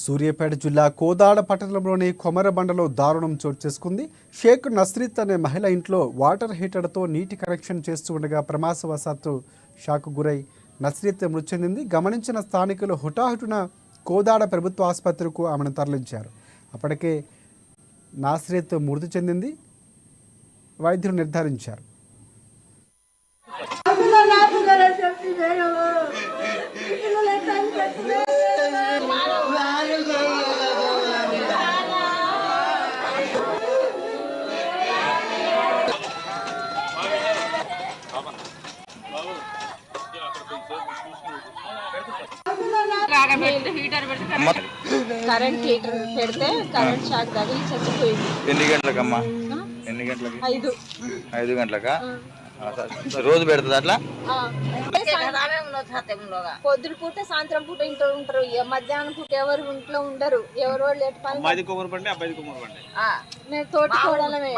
సూర్యాపేట జిల్లా కోదాడ పట్టణంలోని కొమరబండలో దారుణం చోటు చేసుకుంది. షేక్ నస్రీత్ అనే మహిళ ఇంట్లో వాటర్ హీటర్తో నీటి కనెక్షన్ చేస్తూ ఉండగా ప్రమాదవశాత్తు షాక్ గురై నస్రీత్ మృతి చెందింది. గమనించిన స్థానికులు హుటాహుటిన కోదాడ ప్రభుత్వ ఆసుపత్రికి ఆమెను తరలించారు. అప్పటికే నస్రీత్ మృతి చెందింది వైద్యులు నిర్ధారించారు. కరెంట్ హీటర్ పెడితే కరెంట్ షాక్ తగిలి చచ్చిపోయింది. ఎన్ని గంటలకమ్మా? ఎన్ని గంటలకి? 5 గంటలకా? రోజు పెడుతుంది అట్లా? పొద్దున పూట సాయంత్రం పూట ఇంట్లో ఉంటారు, మధ్యాహ్నం పూట ఎవరు ఇంట్లో ఉండరు. ఎవరు వాళ్ళు ఎటు పని మేము తోటి కోడలమే.